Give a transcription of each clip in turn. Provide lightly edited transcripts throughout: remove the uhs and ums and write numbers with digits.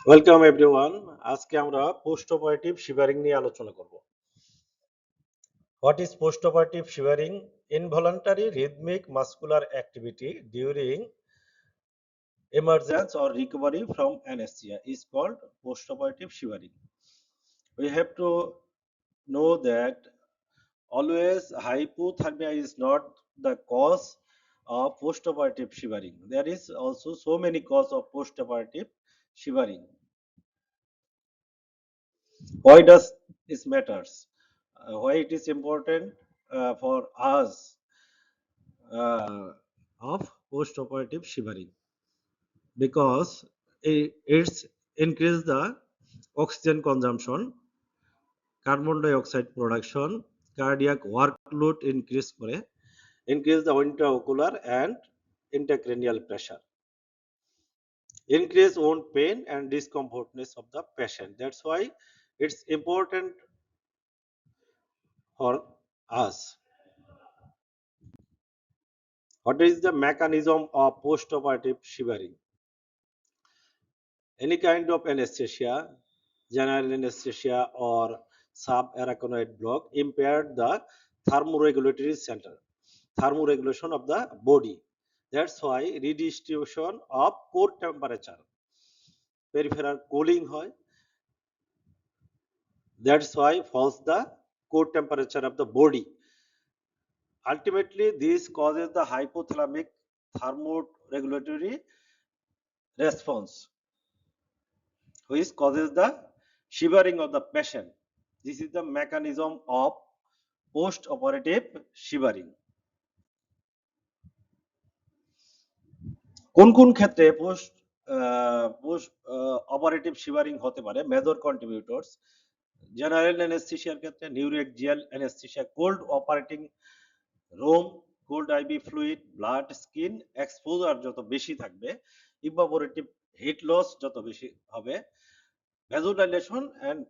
Welcome everyone. আজকে আমরা post operative shivering নিয়ে আলোচনা করব। What is post operative shivering? Involuntary rhythmic muscular activity during emergence or recovery from anesthesia is called post operative shivering. We have to know that always hypothermia is not the cause of post operative shivering. There is also so many cause of post operative shivering. Why does this matters? Why it is important for us of post-operative shivering? Because it's increase the oxygen consumption, carbon dioxide production, cardiac workload increase করে, increase the intraocular and intracranial pressure, increase wound pain and discomfortness of the patient. That's why it's important for us. What is the mechanism of postoperative shivering? Any kind of anesthesia, general anesthesia or subarachnoid block impaired the thermoregulatory center, thermoregulation of the body. That's why redistribution of core temperature, peripheral cooling হয়. That's why falls the core temperature of the body. Ultimately, this causes the hypothalamic thermoregulatory response, which causes the shivering of the patient. This is the mechanism of post-operative shivering. কোন কোন ক্ষেত্রে post operative shivering হতে পারে? Major কন্ট্রিবিউটরস: general অ্যানেস্থেসিয়ার ক্ষেত্রে neuroaxial anaesthesia, cold operating room, cold IV fluid, blood, skin exposure যত বেশি থাকবে, ইভাপোরেটিভ হিট লস যত বেশি হবে, ভ্যাসোডাইলেশন এন্ড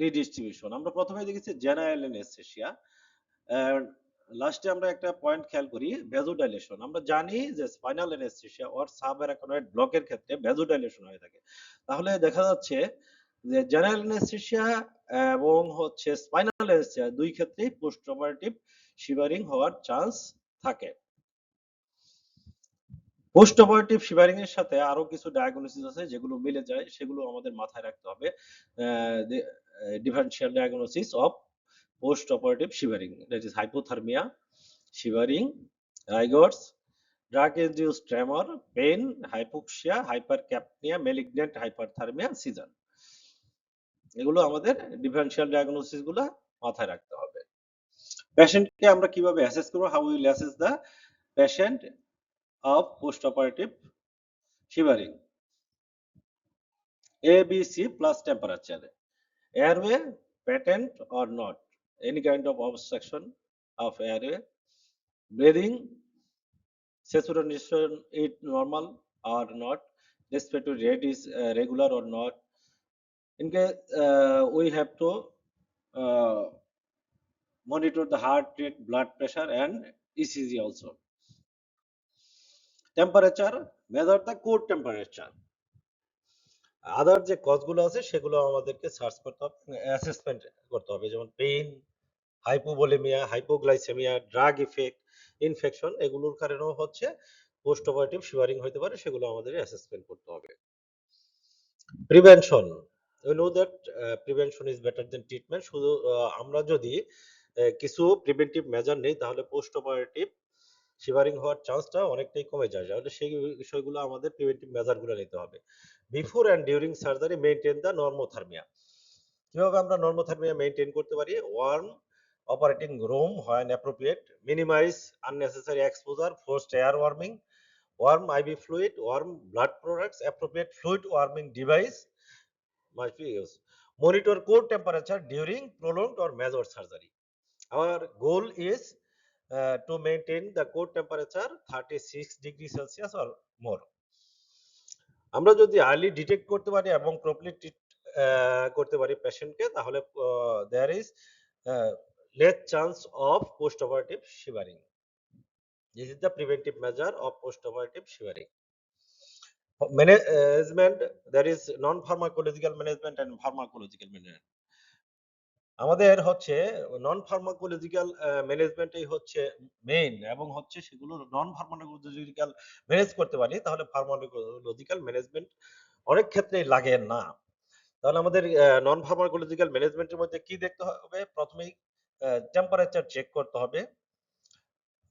রিডিস্ট্রিবিউশন। আমরা প্রথমে দেখেছি জেনারেল অ্যানেস্থেসিয়া, লাস্টে আমরা একটা পয়েন্ট খেয়াল করি, ভ্যাসোডাইলেশন। আমরা জানি যে স্পাইনাল অ্যানেস্থেসিয়া অর সাবঅ্যারাকনয়েড ব্লকের ক্ষেত্রে ভ্যাসোডাইলেশন হয়ে থাকে। তাহলে দেখা যাচ্ছে যে জেনারেল অ্যানেস্থেসিয়া এবং হচ্ছে স্পাইনাল অ্যানেস্থেসিয়া দুই ক্ষেত্রেই পোস্ট অপারেটিভ শিভারিং হওয়ার চান্স থাকে। পোস্ট অপারেটিভ শিভারিং এর সাথে আরো কিছু ডায়াগনোসিস আছে যেগুলো মিলে যায়, সেগুলো আমাদের মাথায় রাখতে হবে। Differential diagnosis of post operative shivering, that is hypothermia, shivering, rigors, drug induce tremor, pain, hypoxia, hypercapnia, malignant hyperthermia, seizure. এগুলো আমাদের ডিফারেনশিয়াল ডায়াগনোসিস গুলো মাথায় রাখতে হবে। পেশেন্টকে আমরা কিভাবে অ্যাসেস করব? How will assess the patient of post-operative shivering? ABC plus temperature, airway patent or not, any kind of obstruction of airway, breathing, saturation is normal or not, respiratory rate is regular or not. In case we have to uh, monitor the heart rate, blood pressure and ECG also. Temperature, measure the core temperature. আদার যে কজগুলো আছে সেগুলো আমাদেরকে search করতে হবে, assessment করতে হবে, যেমন pain, hypovolaemia, hypoglycaemia, drug effect, infection, এগুলোর কারণেও হচ্ছে পোস্ট অপারেটিভ শিভারিং হতে পারে, সেগুলো আমাদের অ্যাসেসমেন্ট করতে হবে। Prevention, we know that prevention is better then treatment. শুধু আমরা যদি কিছু প্রিভেন্টিভ মেজার নেই তাহলে পোস্ট অপারেটিভ শিভারিং হওয়ার চান্সটা অনেকটাই কমে যায়। তাহলে সেই বিষয়গুলো আমাদের প্রিভেন্টিভ মেজারগুলো নিতে হবে। Before and during surgery maintain the normothermia. কিভাবে আমরা নর্মোথার্মিয়া মেইনটেইন করতে পারি? Warm operating room when appropriate, minimize unnecessary exposure, forced air warming, warm IV fluid, warm blood products, appropriate fluid warming device must be used. Monitor core temperature during prolonged or major surgery. Our goal is to maintain the core temperature 36 degrees Celsius or more. আমরা যদি early detect করতে পারি এবং properly treat করতে পারি পেশেন্টকে, তাহলে there is less chance of post operative shivering. This is the preventive measure of post operative shivering. Management, there is non-pharmacological management and pharmacological management. আমাদের হচ্ছে নন ফার্মাকোলজিক্যাল ম্যানেজমেন্টই হচ্ছে মেইন, এবং হচ্ছে সেগুলো নন ফার্মাকোলজিক্যাল ম্যানেজ করতে পারি, তাহলে ফার্মাকোলজিক্যাল ম্যানেজমেন্ট অনেক ক্ষেত্রেই লাগে না। তাহলে আমাদের নন ফার্মাকোলজিক্যাল ম্যানেজমেন্টের মধ্যে কি দেখতে হবে? প্রথমেই টেম্পারেচার চেক করতে হবে।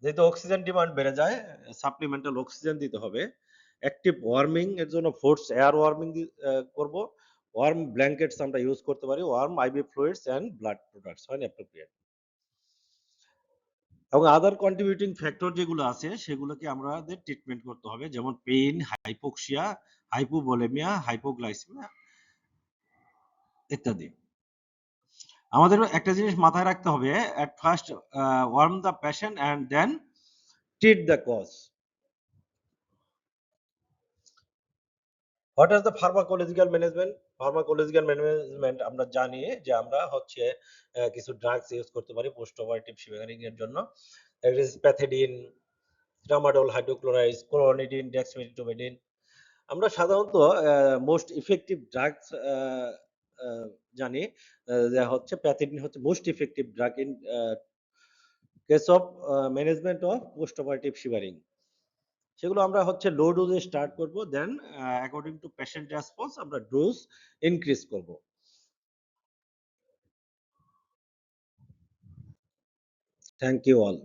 যেহেতু অক্সিজেন ডিমান্ড বেড়ে যায়, সাপ্লিমেন্টাল অক্সিজেন দিতে হবে। অ্যাক্টিভ ওয়ার্মিং এর জন্য ফোর্স এয়ার ওয়ার্মিং করব। ওয়ার্ম ব্ল্যাঙ্কেটস আমরা ইউজ করতে পারি। Warm IV fluids and blood products when appropriate। এবং আদার কন্ট্রিবিউটিং ফ্যাক্টর যেগুলো আছে সেগুলোকে আমাদের ট্রিটমেন্ট করতে হবে, যেমন পেইন, হাইপোক্সিয়া, হাইপোভোলেমিয়া, হাইপোগ্লাইসেমিয়া ইত্যাদি। আমাদের একটা জিনিস মাথায় রাখতে হবে, at first warm the patient and then treat the cause. What is the pharmacological management? Pharmacological management আমরা জানি যে আমরা হচ্ছে কিছু ড্রাগস ইউজ করতে পারি পোস্ট অপারেটিভ শিভারিং এর জন্য। That is pethidine, tramadol hydrochloride, clonidine, dexamethasone. আমরা সাধারণত মোস্ট ইফেক্টিভ ড্রাগস জানি, যা হচ্ছে প্যাথেডিন হচ্ছে most effective drug in case of management of post operative shivering. সেগুলো আমরা হচ্ছে লো ডোজে স্টার্ট করব, then according to patient response আমরা ডোজ ইনক্রিজ করব। Thank you all.